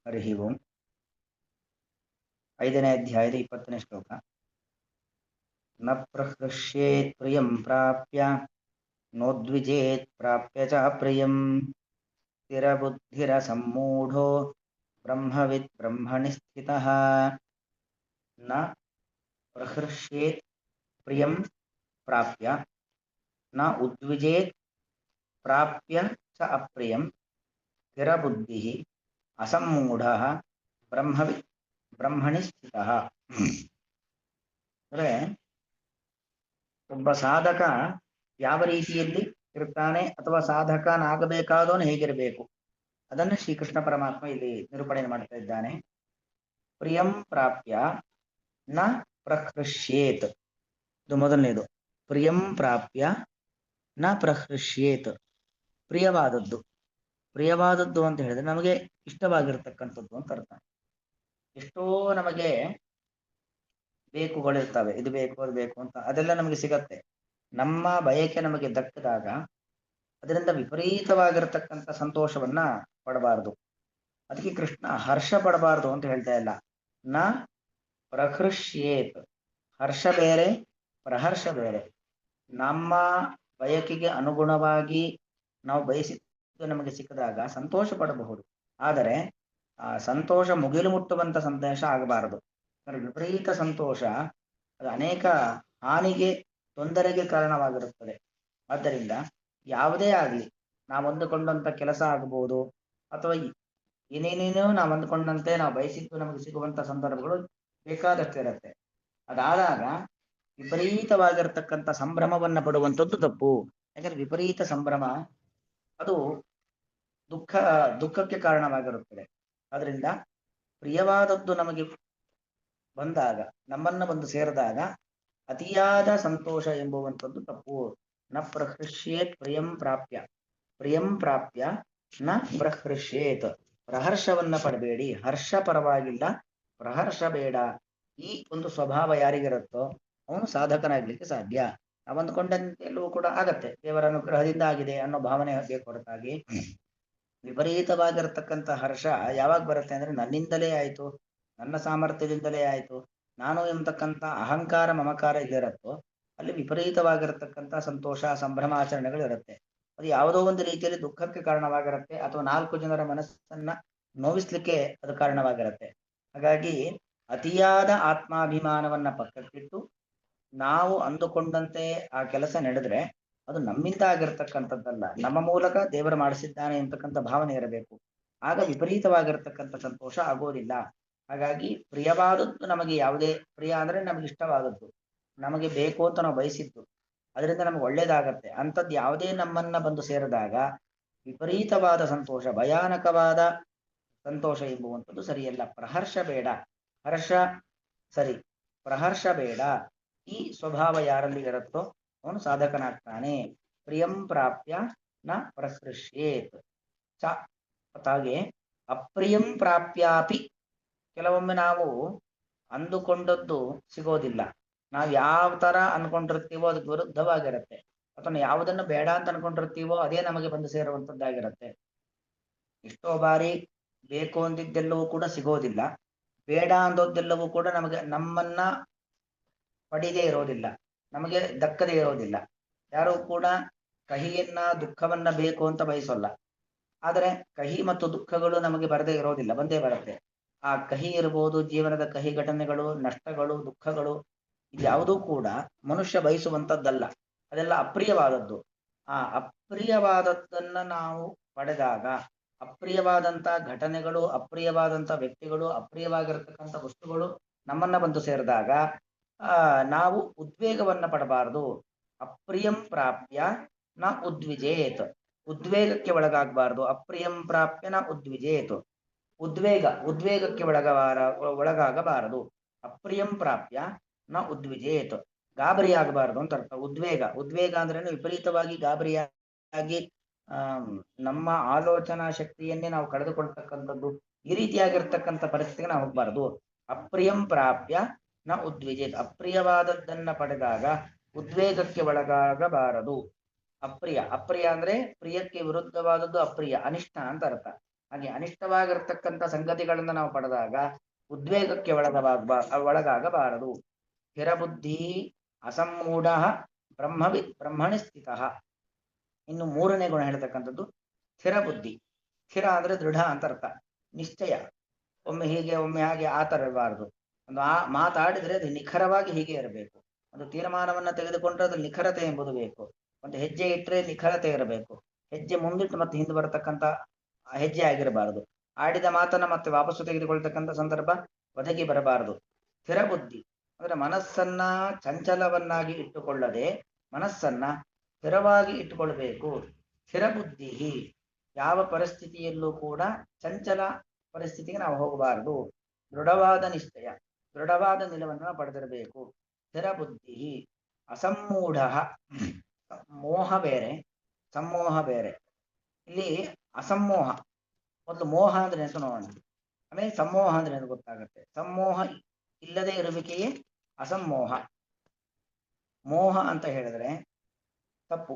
ಹರಿ ಓಂ. 5ನೇ ಅಧ್ಯಾಯದ 20ನೇ ಶ್ಲೋಕ. ನ ಪ್ರಹೃಷ್ಯೇತ್ ಪ್ರಿಯಂ ಪ್ರಾಪ್ಯ ನೋದ್ವಿಜೇತ್ ಪ್ರಾಪ್ಯ ಚ ಪ್ರಿಯಂ ಸ್ಥಿರಬುದ್ಧಿರ ಸಮ್ಮೂಢೋ ಬ್ರಹ್ಮವಿದ್ ಬ್ರಹ್ಮಣಿ ಸ್ಥಿತಃ. ನ ಪ್ರಹೃಷ್ಯೇತ್ ಪ್ರಿಯಂ ಪ್ರಾಪ್ಯ ನ ಉದ್ವಿಜೇತ್ ಪ್ರಾಪ್ಯ ಚ ಅಪ್ರಿಯಂ ಸ್ಥಿರಬುದ್ಧಿಃ ಅಸಮ್ಮೂಢಃ ಬ್ರಹ್ಮವಿದ್ ಬ್ರಹ್ಮಣಿ ಸ್ಥಿತಃ. ಅಂದರೆ ಒಬ್ಬ ಸಾಧಕ ಯಾವ ರೀತಿಯಲ್ಲಿ ಇರ್ತಾನೆ ಅಥವಾ ಸಾಧಕನಾಗಬೇಕಾದವನು ಹೇಗಿರಬೇಕು ಅದನ್ನು ಶ್ರೀಕೃಷ್ಣ ಪರಮಾತ್ಮ ಇಲ್ಲಿ ನಿರೂಪಣೆ ಮಾಡ್ತಾ ಇದ್ದಾನೆ. ಪ್ರಿಯಂ ಪ್ರಾಪ್ಯ ನ ಪ್ರಹೃಷ್ಯೇತ್, ಇದು ಮೊದಲನೇದು. ಪ್ರಿಯಂ ಪ್ರಾಪ್ಯ ನ ಪ್ರಹೃಷ್ಯೇತ್, ಪ್ರಿಯವಾದದ್ದು. ಪ್ರಿಯವಾದದ್ದು ಅಂತ ಹೇಳಿದ್ರೆ ನಮಗೆ ಇಷ್ಟವಾಗಿರ್ತಕ್ಕಂಥದ್ದು ಅಂತ ಅರ್ಥ. ಎಷ್ಟೋ ನಮಗೆ ಬೇಕುಗಳಿರ್ತವೆ, ಇದು ಬೇಕು ಅದು ಬೇಕು ಅಂತ, ಅದೆಲ್ಲ ನಮಗೆ ಸಿಗತ್ತೆ. ನಮ್ಮ ಬಯಕೆ ನಮಗೆ ದಕ್ಕಿದಾಗ ಅದರಿಂದ ವಿಪರೀತವಾಗಿರತಕ್ಕಂಥ ಸಂತೋಷವನ್ನ ಪಡಬಾರದು. ಅದಕ್ಕೆ ಕೃಷ್ಣ ಹರ್ಷ ಪಡಬಾರದು ಅಂತ ಹೇಳ್ತಾ ಇಲ್ಲ. ನ ಪ್ರಹೃಷ್ಯೇತ್, ಹರ್ಷ ಬೇರೆ ಪ್ರಹರ್ಷ ಬೇರೆ. ನಮ್ಮ ಬಯಕೆಗೆ ಅನುಗುಣವಾಗಿ ನಾವು ಬಯಸಿದ್ದು ನಮಗೆ ಸಿಕ್ಕಿದಾಗ ಸಂತೋಷ ಪಡಬಹುದು. ಆದರೆ ಆ ಸಂತೋಷ ಮುಗಿಲು ಮುಟ್ಟುವಂತ ಸಂತೋಷ ಆಗಬಾರದು. ವಿಪರೀತ ಸಂತೋಷ ಅದು ಅನೇಕ ಹಾನಿಗೆ, ತೊಂದರೆಗೆ ಕಾರಣವಾಗಿರುತ್ತದೆ. ಆದ್ದರಿಂದ ಯಾವುದೇ ಆಗಲಿ, ನಾವು ಅಂದುಕೊಂಡಂತ ಕೆಲಸ ಆಗಬಹುದು ಅಥವಾ ಏನೇನೇನೋ ನಾವು ಅಂದುಕೊಂಡಂತೆ ನಾವು ಬಯಸಿದ್ದು ನಮಗೆ ಸಿಗುವಂತ ಸಂದರ್ಭಗಳು ಬೇಕಾದಷ್ಟು ಇರುತ್ತೆ. ಅದಾದಾಗ ವಿಪರೀತವಾಗಿರ್ತಕ್ಕಂಥ ಸಂಭ್ರಮವನ್ನ ಪಡುವಂಥದ್ದು ತಪ್ಪು. ಯಾಕಂದ್ರೆ ವಿಪರೀತ ಸಂಭ್ರಮ ಅದು ದುಃಖಕ್ಕೆ ಕಾರಣವಾಗಿರುತ್ತದೆ. ಅದರಿಂದ ಪ್ರಿಯವಾದದ್ದು ನಮಗೆ ಬಂದಾಗ, ನಮ್ಮನ್ನ ಬಂದು ಸೇರಿದಾಗ ಅತಿಯಾದ ಸಂತೋಷ ಎಂಬುವಂಥದ್ದು ತಪ್ಪು. ನ ಪ್ರಹೃಷ್ಯೇತ್ ಪ್ರಿಯಂ ಪ್ರಾಪ್ಯ, ಪ್ರಿಯಂ ಪ್ರಾಪ್ಯ ನ ಪ್ರಹೃಷ್ಯೇತ್, ಪ್ರಹರ್ಷವನ್ನ ಪಡಬೇಡಿ. ಹರ್ಷ ಪರವಾಗಿಲ್ಲ, ಪ್ರಹರ್ಷ ಬೇಡ. ಈ ಒಂದು ಸ್ವಭಾವ ಯಾರಿಗಿರುತ್ತೋ ಅವನು ಸಾಧಕನಾಗ್ಲಿಕ್ಕೆ ಸಾಧ್ಯ. ನಾವು ಅಂದ್ಕೊಂಡಂತೆಲ್ಲವೂ ಕೂಡ ಆಗತ್ತೆ, ದೇವರ ಅನುಗ್ರಹದಿಂದ ಆಗಿದೆ ಅನ್ನೋ ಭಾವನೆ ಬೇಕು ಹೊರತಾಗಿ ವಿಪರೀತವಾಗಿರತಕ್ಕಂಥ ಹರ್ಷ ಯಾವಾಗ ಬರುತ್ತೆ ಅಂದ್ರೆ ನನ್ನಿಂದಲೇ ಆಯ್ತು, ನನ್ನ ಸಾಮರ್ಥ್ಯದಿಂದಲೇ ಆಯ್ತು, ನಾನು ಎಂಬತಕ್ಕಂಥ ಅಹಂಕಾರ ಮಮಕಾರ ಇಲ್ಲಿರತ್ತೋ ಅಲ್ಲಿ ವಿಪರೀತವಾಗಿರತಕ್ಕಂಥ ಸಂತೋಷ ಸಂಭ್ರಮಾಚರಣೆಗಳು ಇರುತ್ತೆ. ಅದು ಯಾವುದೋ ಒಂದು ರೀತಿಯಲ್ಲಿ ದುಃಖಕ್ಕೆ ಕಾರಣವಾಗಿರುತ್ತೆ ಅಥವಾ 4 ಜನರ ಮನಸ್ಸನ್ನ ನೋವಿಸ್ಲಿಕ್ಕೆ ಅದು ಕಾರಣವಾಗಿರುತ್ತೆ. ಹಾಗಾಗಿ ಅತಿಯಾದ ಆತ್ಮಾಭಿಮಾನವನ್ನ ಪಕ್ಕಕ್ಕಿಟ್ಟು ನಾವು ಅಂದುಕೊಂಡಂತೆ ಆ ಕೆಲಸ ನಡೆದ್ರೆ ಅದು ನಮ್ಮಿಂದ ಆಗಿರ್ತಕ್ಕಂಥದ್ದಲ್ಲ, ನಮ್ಮ ಮೂಲಕ ದೇವರು ಮಾಡಿಸಿದ್ದಾನೆ ಅಂತಕ್ಕಂಥ ಭಾವನೆ ಇರಬೇಕು. ಆಗ ವಿಪರೀತವಾಗಿರ್ತಕ್ಕಂಥ ಸಂತೋಷ ಆಗೋದಿಲ್ಲ. ಹಾಗಾಗಿ ಪ್ರಿಯವಾದದ್ದು ನಮಗೆ ಯಾವುದೇ, ಪ್ರಿಯ ಅಂದ್ರೆ ನಮಗೆ ಇಷ್ಟವಾದದ್ದು, ನಮಗೆ ಬೇಕು ಅಂತ ನಾವು ಬಯಸಿದ್ದು, ಅದರಿಂದ ನಮಗೆ ಒಳ್ಳೇದಾಗತ್ತೆ ಅಂಥದ್ದು ಯಾವುದೇ ನಮ್ಮನ್ನ ಬಂದು ಸೇರಿದಾಗ ವಿಪರೀತವಾದ ಸಂತೋಷ, ಭಯಾನಕವಾದ ಸಂತೋಷ ಎಂಬುವಂಥದ್ದು ಸರಿಯಲ್ಲ. ಪ್ರಹರ್ಷ ಬೇಡ, ಹರ್ಷ ಸರಿ, ಪ್ರಹರ್ಷ ಬೇಡ. ಈ ಸ್ವಭಾವ ಯಾರಲ್ಲಿ ಇರುತ್ತೋ ಅವನು ಸಾಧಕನಾಗ್ತಾನೆ. ಪ್ರಿಯಂ ಪ್ರಾಪ್ಯ ನ ಪ್ರಹೃಷ್ಯೇತ್ ಚ. ಹಾಗೆ ಅಪ್ರಿಯಂ ಪ್ರಾಪ್ಯಾಪಿ, ಕೆಲವೊಮ್ಮೆ ನಾವು ಅಂದುಕೊಂಡದ್ದು ಸಿಗೋದಿಲ್ಲ. ನಾವು ಯಾವ ತರ ಅನ್ಕೊಂಡಿರ್ತೀವೋ ಅದಕ್ಕೆ ವಿರುದ್ಧವಾಗಿರುತ್ತೆ. ಅಥವಾ ಯಾವುದನ್ನು ಬೇಡ ಅಂತ ಅನ್ಕೊಂಡಿರ್ತೀವೋ ಅದೇ ನಮಗೆ ಬಂದು ಸೇರುವಂತದ್ದಾಗಿರುತ್ತೆ. ಎಷ್ಟೋ ಬಾರಿ ಬೇಕು ಅಂದಿದ್ದೆಲ್ಲವೂ ಕೂಡ ಸಿಗೋದಿಲ್ಲ, ಬೇಡ ಅಂದದ್ದೆಲ್ಲವೂ ಕೂಡ ನಮಗೆ ನಮ್ಮನ್ನ ಪಡಿದೇ ಇರೋದಿಲ್ಲ, ನಮಗೆ ದಕ್ಕದೇ ಇರೋದಿಲ್ಲ. ಯಾರು ಕೂಡ ಕಹಿಯನ್ನ ದುಃಖವನ್ನ ಬೇಕು ಅಂತ ಬಯಸೋಲ್ಲ. ಆದರೆ ಕಹಿ ಮತ್ತು ದುಃಖಗಳು ನಮಗೆ ಬರದೇ ಇರೋದಿಲ್ಲ, ಬಂದೇ ಬರುತ್ತೆ. ಆ ಕಹಿ ಇರ್ಬೋದು, ಜೀವನದ ಕಹಿ ಘಟನೆಗಳು, ನಷ್ಟಗಳು, ದುಃಖಗಳು, ಇದ್ಯಾವುದೂ ಕೂಡ ಮನುಷ್ಯ ಬಯಸುವಂಥದ್ದಲ್ಲ, ಅದೆಲ್ಲ ಅಪ್ರಿಯವಾದದ್ದು. ಆ ಅಪ್ರಿಯವಾದದ್ದನ್ನ ನಾವು ಪಡೆದಾಗ, ಅಪ್ರಿಯವಾದಂಥ ಘಟನೆಗಳು, ಅಪ್ರಿಯವಾದಂಥ ವ್ಯಕ್ತಿಗಳು, ಅಪ್ರಿಯವಾಗಿರತಕ್ಕಂಥ ವಸ್ತುಗಳು ನಮ್ಮನ್ನ ಬಂದು ಸೇರಿದಾಗ ನಾವು ಉದ್ವೇಗವನ್ನ ಪಡಬಾರದು. ಅಪ್ರಿಯಂ ಪ್ರಾಪ್ಯ ನ ಉದ್ವಿಜೇತ್, ಉದ್ವೇಗಕ್ಕೆ ಒಳಗಾಗಬಾರದು. ಅಪ್ರಿಯಂ ಪ್ರಾಪ್ಯ ನ ಉದ್ವಿಜೇತ್, ಉದ್ವೇಗಕ್ಕೆ ಒಳಗಾಗಬಾರದು. ಅಪ್ರಿಯಂ ಪ್ರಾಪ್ಯ ನ ಉದ್ವಿಜೇತ್, ಗಾಬರಿ ಆಗಬಾರದು ಅಂತ ಅರ್ಥ. ಉದ್ವೇಗ ಅಂದ್ರೆ ವಿಪರೀತವಾಗಿ ಗಾಬರಿಯಾಗಿ ನಮ್ಮ ಆಲೋಚನಾ ಶಕ್ತಿಯನ್ನೇ ನಾವು ಕಳೆದುಕೊಳ್ತಕ್ಕಂಥದ್ದು, ಈ ರೀತಿಯಾಗಿರ್ತಕ್ಕಂಥ ಪರಿಸ್ಥಿತಿಗೆ ನಾವು ಹೋಗ್ಬಾರದು. ಅಪ್ರಿಯಂ ಪ್ರಾಪ್ಯ ನ ಉದ್ವಿಜೇತ್, ಅಪ್ರಿಯವಾದದ್ದನ್ನ ಪಡೆದಾಗ ಉದ್ವೇಗಕ್ಕೆ ಒಳಗಾಗಬಾರದು. ಅಪ್ರಿಯ ಅಂದ್ರೆ ಪ್ರಿಯಕ್ಕೆ ವಿರುದ್ಧವಾದದ್ದು ಅಪ್ರಿಯ, ಅನಿಷ್ಟ ಅಂತ ಅರ್ಥ. ಹಾಗೆ ಅನಿಷ್ಟವಾಗಿರ್ತಕ್ಕಂಥ ಸಂಗತಿಗಳನ್ನ ನಾವು ಪಡೆದಾಗ ಉದ್ವೇಗಕ್ಕೆ ಒಳಗಾಗಬಾರದು. ಸ್ಥಿರಬುದ್ಧಿ ಅಸಮ್ಮೂಢ ಬ್ರಹ್ಮಣಿ ಸ್ಥಿತ. ಇನ್ನು ಮೂರನೇ ಗುಣ ಹೇಳ್ತಕ್ಕಂಥದ್ದು ಸ್ಥಿರ ಬುದ್ಧಿ. ಸ್ಥಿರ ಅಂದ್ರೆ ದೃಢ ಅಂತ ಅರ್ಥ, ನಿಶ್ಚಯ. ಒಮ್ಮೆ ಹೀಗೆ ಒಮ್ಮೆ ಹಾಗೆ ಆ ಥರ ಇರಬಾರದು. ಒಂದು ಮಾತಾಡಿದ್ರೆ ಅದು ನಿಖರವಾಗಿ ಹೀಗೆ ಇರಬೇಕು. ಒಂದು ತೀರ್ಮಾನವನ್ನ ತೆಗೆದುಕೊಂಡ್ರೆ ಅದು ನಿಖರತೆ ಎಂಬುದು ಬೇಕು. ಒಂದು ಹೆಜ್ಜೆ ಇಟ್ಟರೆ ನಿಖರತೆ ಇರಬೇಕು. ಹೆಜ್ಜೆ ಮುಂದಿಟ್ಟು ಮತ್ತೆ ಹಿಂದೆ ಬರತಕ್ಕಂಥ ಹೆಜ್ಜೆ ಆಗಿರಬಾರದು. ಆಡಿದ ಮಾತನ್ನ ಮತ್ತೆ ವಾಪಸ್ಸು ತೆಗೆದುಕೊಳ್ತಕ್ಕಂಥ ಸಂದರ್ಭ ಒದಗಿ ಬರಬಾರದು. ಸ್ಥಿರ ಬುದ್ಧಿ ಅಂದ್ರೆ ಮನಸ್ಸನ್ನ ಚಂಚಲವನ್ನಾಗಿ ಇಟ್ಟುಕೊಳ್ಳದೆ ಮನಸ್ಸನ್ನ ಸ್ಥಿರವಾಗಿ ಇಟ್ಟುಕೊಳ್ಬೇಕು. ಸ್ಥಿರ ಬುದ್ಧಿ, ಯಾವ ಪರಿಸ್ಥಿತಿಯಲ್ಲೂ ಕೂಡ ಚಂಚಲ ಪರಿಸ್ಥಿತಿಗೆ ನಾವು ಹೋಗಬಾರದು. ದೃಢವಾದ ನಿಶ್ಚಯ, ದೃಢವಾದ ನಿಲುವನ್ನು ಪಡೆದಿರಬೇಕು. ಸ್ಥಿರ ಬುದ್ಧಿ ಅಸಮ್ಮೂಢ. ಮೋಹ ಬೇರೆ, ಸಮ್ಮೋಹ ಬೇರೆ. ಇಲ್ಲಿ ಅಸಮ್ಮೋಹ, ಮೊದಲು ಮೋಹ ಅಂದ್ರೆ ಎಂತ ನೋಡೋಣ, ಆಮೇಲೆ ಸಮ್ಮೋಹ ಅಂದ್ರೆ ಏನು ಗೊತ್ತಾಗುತ್ತೆ. ಸಮ್ಮೋಹ ಇಲ್ಲದೆ ಇರುವಿಕೆಯೇ ಅಸಮ್ಮೋಹ. ಮೋಹ ಅಂತ ಹೇಳಿದ್ರೆ ತಪ್ಪು,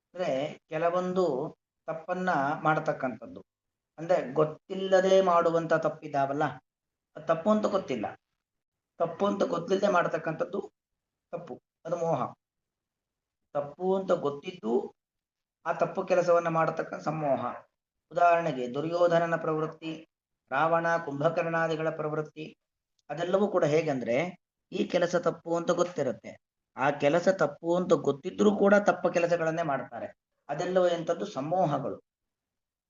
ಅಂದ್ರೆ ಕೆಲವೊಂದು ತಪ್ಪನ್ನ ಮಾಡತಕ್ಕಂಥದ್ದು. ಅಂದ್ರೆ ಗೊತ್ತಿಲ್ಲದೆ ಮಾಡುವಂತ ತಪ್ಪಿದ್ದಾವಲ್ಲ, ತಪ್ಪು ಅಂತ ಗೊತ್ತಿಲ್ಲ, ತಪ್ಪು ಅಂತ ಗೊತ್ತಿಲ್ಲದೆ ಮಾಡತಕ್ಕಂಥದ್ದು ತಪ್ಪು, ಅದು ಮೋಹ. ತಪ್ಪು ಅಂತ ಗೊತ್ತಿದ್ದು ಆ ತಪ್ಪು ಕೆಲಸವನ್ನ ಮಾಡತಕ್ಕ ಸಮ್ಮೋಹ. ಉದಾಹರಣೆಗೆ ದುರ್ಯೋಧನನ ಪ್ರವೃತ್ತಿ, ರಾವಣ ಕುಂಭಕರ್ಣಾದಿಗಳ ಪ್ರವೃತ್ತಿ, ಅದೆಲ್ಲವೂ ಕೂಡ ಹೇಗಂದ್ರೆ ಈ ಕೆಲಸ ತಪ್ಪು ಅಂತ ಗೊತ್ತಿರುತ್ತೆ, ಆ ಕೆಲಸ ತಪ್ಪು ಅಂತ ಗೊತ್ತಿದ್ರೂ ಕೂಡ ತಪ್ಪ ಕೆಲಸಗಳನ್ನೇ ಮಾಡ್ತಾರೆ. ಅದೆಲ್ಲವೂ ಎಂಥದ್ದು ಸಮ್ಮೋಹಗಳು.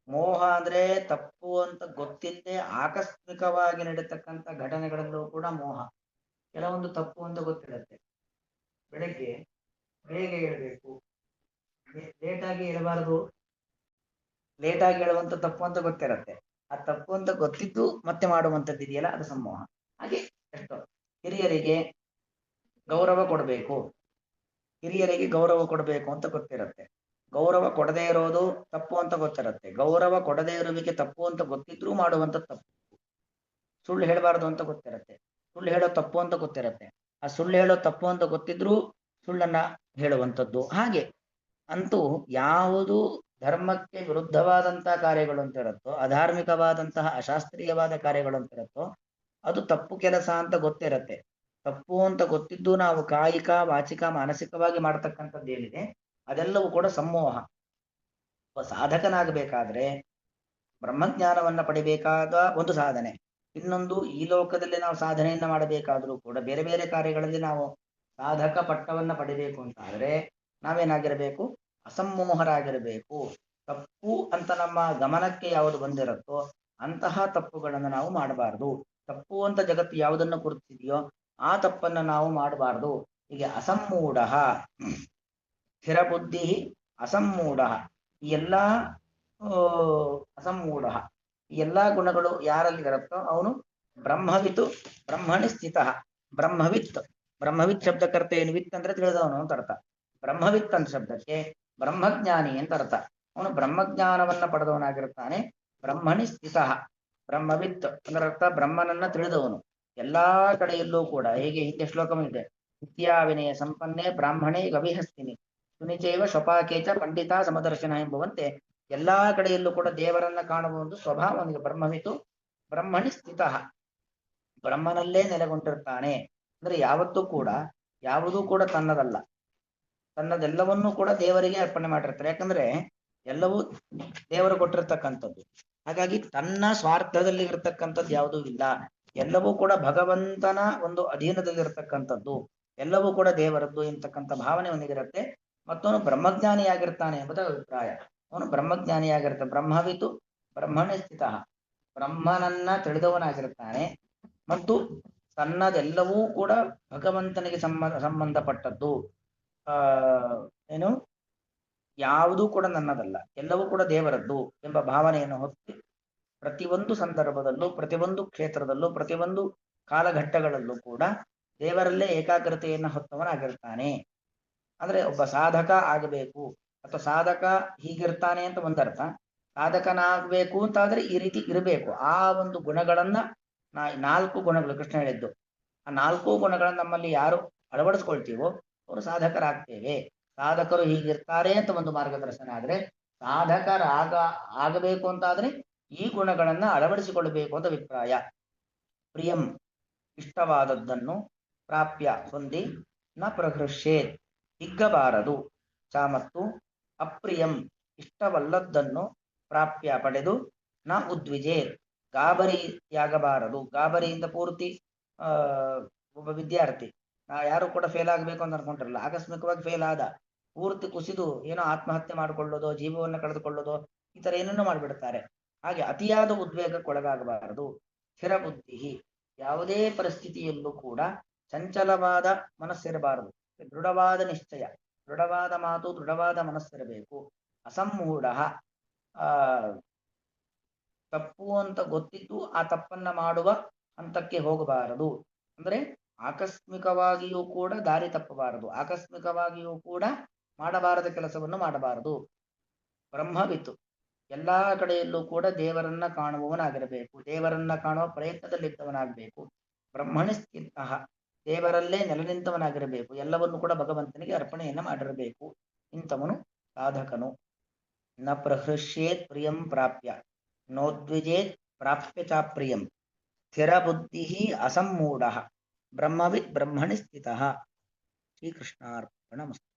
ಮೋಹ ಅಂದ್ರೆ ತಪ್ಪು ಅಂತ ಗೊತ್ತಿಲ್ಲದೆ ಆಕಸ್ಮಿಕವಾಗಿ ನಡೀತಕ್ಕಂಥ ಘಟನೆಗಳಲ್ಲೂ ಕೂಡ ಮೋಹ. ಕೆಲವೊಂದು ತಪ್ಪು ಅಂತ ಗೊತ್ತಿರುತ್ತೆ, ಬೆಳಗ್ಗೆ ಬೇಗ ಏಳಬೇಕು, ಲೇಟಾಗಿ ಏಳಬಾರದು, ಲೇಟಾಗಿ ಹೇಳುವಂತ ತಪ್ಪು ಅಂತ ಗೊತ್ತಿರುತ್ತೆ, ಆ ತಪ್ಪು ಅಂತ ಗೊತ್ತಿದ್ದು ಮತ್ತೆ ಮಾಡುವಂಥದ್ದು ಇದೆಯಲ್ಲ ಅದು ಸಮ್ಮೋಹ. ಹಾಗೆ ಎಷ್ಟೋ ಹಿರಿಯರಿಗೆ ಗೌರವ ಕೊಡಬೇಕು, ಹಿರಿಯರಿಗೆ ಗೌರವ ಕೊಡಬೇಕು ಅಂತ ಗೊತ್ತಿರುತ್ತೆ, ಗೌರವ ಕೊಡದೇ ಇರೋದು ತಪ್ಪು ಅಂತ ಗೊತ್ತಿರುತ್ತೆ, ಗೌರವ ಕೊಡದೇ ಇರುವಿಕೆ ತಪ್ಪು ಅಂತ ಗೊತ್ತಿದ್ರೂ ಮಾಡುವಂತ ತಪ್ಪು. ಸುಳ್ಳು ಹೇಳಬಾರದು ಅಂತ ಗೊತ್ತಿರುತ್ತೆ, ಸುಳ್ಳು ಹೇಳೋ ತಪ್ಪು ಅಂತ ಗೊತ್ತಿರುತ್ತೆ, ಆ ಸುಳ್ಳು ಹೇಳೋ ತಪ್ಪು ಅಂತ ಗೊತ್ತಿದ್ರೂ ಸುಳ್ಳನ್ನ ಹೇಳುವಂಥದ್ದು. ಹಾಗೆ ಅಂತೂ ಯಾವುದು ಧರ್ಮಕ್ಕೆ ವಿರುದ್ಧವಾದಂತಹ ಕಾರ್ಯಗಳು ಅಂತ ಇರುತ್ತೋ, ಅಧಾರ್ಮಿಕವಾದಂತಹ ಅಶಾಸ್ತ್ರೀಯವಾದ ಕಾರ್ಯಗಳು ಅಂತ ಇರುತ್ತೋ ಅದು ತಪ್ಪು ಕೆಲಸ ಅಂತ ಗೊತ್ತಿರತ್ತೆ. ತಪ್ಪು ಅಂತ ಗೊತ್ತಿದ್ದು ನಾವು ಕಾಯಿಕ ವಾಚಿಕ ಮಾನಸಿಕವಾಗಿ ಮಾಡತಕ್ಕಂಥದ್ದು ಏನಿದೆ ಅದೆಲ್ಲವೂ ಕೂಡ ಸಮ್ಮೋಹ. ಸಾಧಕನಾಗಬೇಕಾದ್ರೆ ಬ್ರಹ್ಮಜ್ಞಾನವನ್ನ ಪಡಿಬೇಕಾದ ಒಂದು ಸಾಧನೆ, ಇನ್ನೊಂದು ಈ ಲೋಕದಲ್ಲಿ ನಾವು ಸಾಧನೆಯನ್ನ ಮಾಡಬೇಕಾದ್ರೂ ಕೂಡ ಬೇರೆ ಬೇರೆ ಕಾರ್ಯಗಳಲ್ಲಿ ನಾವು ಸಾಧಕ ಪಟ್ಟವನ್ನ ಪಡಿಬೇಕು ಅಂತ ಆದ್ರೆ ನಾವೇನಾಗಿರಬೇಕು, ಅಸಮ್ಮೋಹರಾಗಿರಬೇಕು. ತಪ್ಪು ಅಂತ ನಮ್ಮ ಗಮನಕ್ಕೆ ಯಾವುದು ಬಂದಿರುತ್ತೋ ಅಂತಹ ತಪ್ಪುಗಳನ್ನು ನಾವು ಮಾಡಬಾರದು. ತಪ್ಪು ಅಂತ ಜಗತ್ತು ಯಾವುದನ್ನು ಗುರುತಿಸಿದೆಯೋ ಆ ತಪ್ಪನ್ನ ನಾವು ಮಾಡಬಾರದು. ಹೀಗೆ ಅಸಮ್ಮೂಢ, ಸ್ಥಿರಬುದ್ಧಿ ಅಸಮ್ಮೂಢ, ಈ ಎಲ್ಲಾ ಅಸಮ್ಮೂಢ, ಈ ಎಲ್ಲಾ ಗುಣಗಳು ಯಾರಲ್ಲಿ ಇರುತ್ತೋ ಅವನು ಬ್ರಹ್ಮವಿತು ಬ್ರಹ್ಮಣಿ ಸ್ಥಿತ. ಬ್ರಹ್ಮವಿತ್, ಬ್ರಹ್ಮವಿತ್ ಶಬ್ದಕರ್ತ ಏನು, ವಿತ್ ಅಂದ್ರೆ ತಿಳಿದವನು ಅಂತ ಅರ್ಥ. ಬ್ರಹ್ಮವಿತ್ ಅಂತ ಶಬ್ದಕ್ಕೆ ಬ್ರಹ್ಮಜ್ಞಾನಿ ಅಂತ ಅರ್ಥ. ಅವನು ಬ್ರಹ್ಮಜ್ಞಾನವನ್ನ ಪಡೆದವನಾಗಿರುತ್ತಾನೆ. ಬ್ರಹ್ಮಣಿ ಸ್ಥಿತ, ಬ್ರಹ್ಮವಿತ್ ಅಂದ್ರೆ ಅರ್ಥ ಬ್ರಹ್ಮನನ್ನ ತಿಳಿದವನು. ಎಲ್ಲಾ ಕಡೆಯಲ್ಲೂ ಕೂಡ ಹೇಗೆ ಹಿಂದೆ ಶ್ಲೋಕವಿದೆ, ವಿದ್ಯಾ ವಿನಯ ಸಂಪನ್ನೆ ಬ್ರಾಹ್ಮಣೇ ಗವಿಹಸ್ತಿನಿ ಸುನಿಚೈವ ಶಪಾಕೇಚ ಪಂಡಿತ ಸಮದರ್ಶನ ಎಂಬುವಂತೆ ಎಲ್ಲಾ ಕಡೆಯಲ್ಲೂ ಕೂಡ ದೇವರನ್ನ ಕಾಣುವ ಒಂದು ಸ್ವಭಾವ ಅವನಿಗೆ. ಬ್ರಹ್ಮವಿತು ಬ್ರಹ್ಮಣಿ ಸ್ಥಿತ, ಬ್ರಹ್ಮನಲ್ಲೇ ನೆಲೆಗೊಂಡಿರ್ತಾನೆ. ಅಂದ್ರೆ ಯಾವತ್ತೂ ಕೂಡ ಯಾವುದೂ ಕೂಡ ತನ್ನದಲ್ಲ, ತನ್ನದೆಲ್ಲವನ್ನೂ ಕೂಡ ದೇವರಿಗೆ ಅರ್ಪಣೆ ಮಾಡಿರ್ತಾರೆ. ಯಾಕಂದ್ರೆ ಎಲ್ಲವೂ ದೇವರು ಕೊಟ್ಟಿರ್ತಕ್ಕಂಥದ್ದು. ಹಾಗಾಗಿ ತನ್ನ ಸ್ವಾರ್ಥದಲ್ಲಿ ಇರತಕ್ಕಂಥದ್ದು ಯಾವುದೂ ಇಲ್ಲ, ಎಲ್ಲವೂ ಕೂಡ ಭಗವಂತನ ಒಂದು ಅಧೀನದಲ್ಲಿರ್ತಕ್ಕಂಥದ್ದು, ಎಲ್ಲವೂ ಕೂಡ ದೇವರದ್ದು ಎಂತಕ್ಕಂಥ ಭಾವನೆ ಅವನಿಗಿರುತ್ತೆ. ಮತ್ತವನು ಬ್ರಹ್ಮಜ್ಞಾನಿಯಾಗಿರ್ತಾನೆ ಎಂಬುದು ಅಭಿಪ್ರಾಯ. ಅವನು ಬ್ರಹ್ಮಜ್ಞಾನಿಯಾಗಿರ್ತಾನೆ. ಬ್ರಹ್ಮವಿತು ಬ್ರಹ್ಮಣಿ ಸ್ಥಿತ, ಬ್ರಹ್ಮನನ್ನ ತಿಳಿದವನಾಗಿರ್ತಾನೆ ಮತ್ತು ತನ್ನದೆಲ್ಲವೂ ಕೂಡ ಭಗವಂತನಿಗೆ ಸಂಬಂಧಪಟ್ಟದ್ದು. ಆ ಏನು, ಯಾವುದೂ ಕೂಡ ನನ್ನದಲ್ಲ, ಎಲ್ಲವೂ ಕೂಡ ದೇವರದ್ದು ಎಂಬ ಭಾವನೆಯನ್ನು ಹೊತ್ತಿ ಪ್ರತಿಯೊಂದು ಸಂದರ್ಭದಲ್ಲೂ ಪ್ರತಿಯೊಂದು ಕ್ಷೇತ್ರದಲ್ಲೂ ಪ್ರತಿಯೊಂದು ಕಾಲಘಟ್ಟಗಳಲ್ಲೂ ಕೂಡ ದೇವರಲ್ಲೇ ಏಕಾಗ್ರತೆಯನ್ನು ಹೊತ್ತವನಾಗಿರ್ತಾನೆ. ಅಂದ್ರೆ ಒಬ್ಬ ಸಾಧಕ ಆಗಬೇಕು ಅಥವಾ ಸಾಧಕ ಹೀಗಿರ್ತಾನೆ ಅಂತ ಒಂದರ್ಥ. ಸಾಧಕನಾಗಬೇಕು ಅಂತಾದ್ರೆ ಈ ರೀತಿ ಇರಬೇಕು. ಆ ಒಂದು ಗುಣಗಳನ್ನ ನಾಲ್ಕು ಗುಣಗಳು ಕೃಷ್ಣ ಹೇಳಿದ್ದು, ಆ ನಾಲ್ಕು ಗುಣಗಳನ್ನ ನಮ್ಮಲ್ಲಿ ಯಾರು ಅಳವಡಿಸ್ಕೊಳ್ತೀವೋ ಅವರು ಸಾಧಕರಾಗ್ತೇವೆ. ಸಾಧಕರು ಹೀಗಿರ್ತಾರೆ ಅಂತ ಒಂದು ಮಾರ್ಗದರ್ಶನ ಆದ್ರೆ, ಆಗಬೇಕು ಅಂತಾದ್ರೆ ಈ ಗುಣಗಳನ್ನ ಅಳವಡಿಸಿಕೊಳ್ಳಬೇಕು ಅಂತ ಅಭಿಪ್ರಾಯ. ಪ್ರಿಯಂ ಇಷ್ಟವಾದದ್ದನ್ನು, ಪ್ರಾಪ್ಯ ಹೊಂದಿ, ನ ಪ್ರಹೃಷ್ಯೇತ್ ಹಿಗ್ಗಬಾರದು. ಚ ಮತ್ತು ಅಪ್ರಿಯಂ ಇಷ್ಟವಲ್ಲದ್ದನ್ನು ಪ್ರಾಪ್ಯ ಪಡೆದು, ನ ಉದ್ವಿಜೇತ್ ಗಾಬರಿಯಾಗಬಾರದು. ಗಾಬರಿಯಿಂದ ಪೂರ್ತಿ ಒಬ್ಬ ವಿದ್ಯಾರ್ಥಿ ಯಾರು ಕೂಡ ಫೇಲ್ ಆಗಬೇಕು ಅಂತ ಅನ್ಕೊಂಡಿರಲ್ಲ, ಆಕಸ್ಮಿಕವಾಗಿ ಫೇಲ್ ಆದ, ಪೂರ್ತಿ ಕುಸಿದು ಏನೋ ಆತ್ಮಹತ್ಯೆ ಮಾಡಿಕೊಳ್ಳೋದು, ಜೀವವನ್ನು ಕಳೆದುಕೊಳ್ಳೋದು, ಈ ತರ ಏನನ್ನೋ ಮಾಡಿಬಿಡ್ತಾರೆ. ಹಾಗೆ ಅತಿಯಾದ ಉದ್ವೇಗಕ್ಕೊಳಗಾಗಬಾರದು. ಸ್ಥಿರ ಬುದ್ಧಿ ಯಾವುದೇ ಪರಿಸ್ಥಿತಿಯಲ್ಲೂ ಕೂಡ ಚಂಚಲವಾದ ಮನಸ್ಸಿರಬಾರದು. ದೃಢವಾದ ನಿಶ್ಚಯ, ದೃಢವಾದ ಮಾತು, ದೃಢವಾದ ಮನಸ್ಸಿರಬೇಕು. ಅಸಮ್ಮೂಢ ತಪ್ಪು ಅಂತ ಗೊತ್ತಿದ್ದು ಆ ತಪ್ಪನ್ನ ಮಾಡುವ ಹಂತಕ್ಕೆ ಹೋಗಬಾರದು. ಅಂದ್ರೆ ಆಕಸ್ಮಿಕವಾಗಿಯೂ ಕೂಡ ದಾರಿ ತಪ್ಪಬಾರದು, ಆಕಸ್ಮಿಕವಾಗಿಯೂ ಕೂಡ ಮಾಡಬಾರದ ಕೆಲಸವನ್ನು ಮಾಡಬಾರದು. ಬ್ರಹ್ಮವಿತ್ತು ಎಲ್ಲಾ ಕಡೆಯಲ್ಲೂ ಕೂಡ ದೇವರನ್ನ ಕಾಣುವವನಾಗಿರಬೇಕು, ದೇವರನ್ನ ಕಾಣುವ ಪ್ರಯತ್ನದಲ್ಲಿದ್ದವನಾಗಬೇಕು. ಬ್ರಹ್ಮಣಿ ಸ್ಥಿತ ದೇವರಲ್ಲೇ ನೆಲೆ ನಿಂತವನಾಗಿರಬೇಕು, ಎಲ್ಲವನ್ನು ಕೂಡ ಭಗವಂತನಿಗೆ ಅರ್ಪಣೆಯನ್ನ ಮಾಡಿರಬೇಕು. ಇಂಥವನು ಸಾಧಕನು. ನ ಪ್ರಹೃಷ್ಯೇತ್ ಪ್ರಿಯಂ ಪ್ರಾಪ್ಯ, ನೋದ್ವಿಜೇತ್ ಪ್ರಾಪ್ಯ ಚ ಪ್ರಿಯಂ, ಸ್ಥಿರ ಬುದ್ಧಿ ಅಸಮ್ಮೂಢ, ಬ್ರಹ್ಮವಿತ್ ಬ್ರಹ್ಮಣಿ ಸ್ಥಿತ. ಶ್ರೀಕೃಷ್ಣಾರ್ಪಣಮಸ್ತು.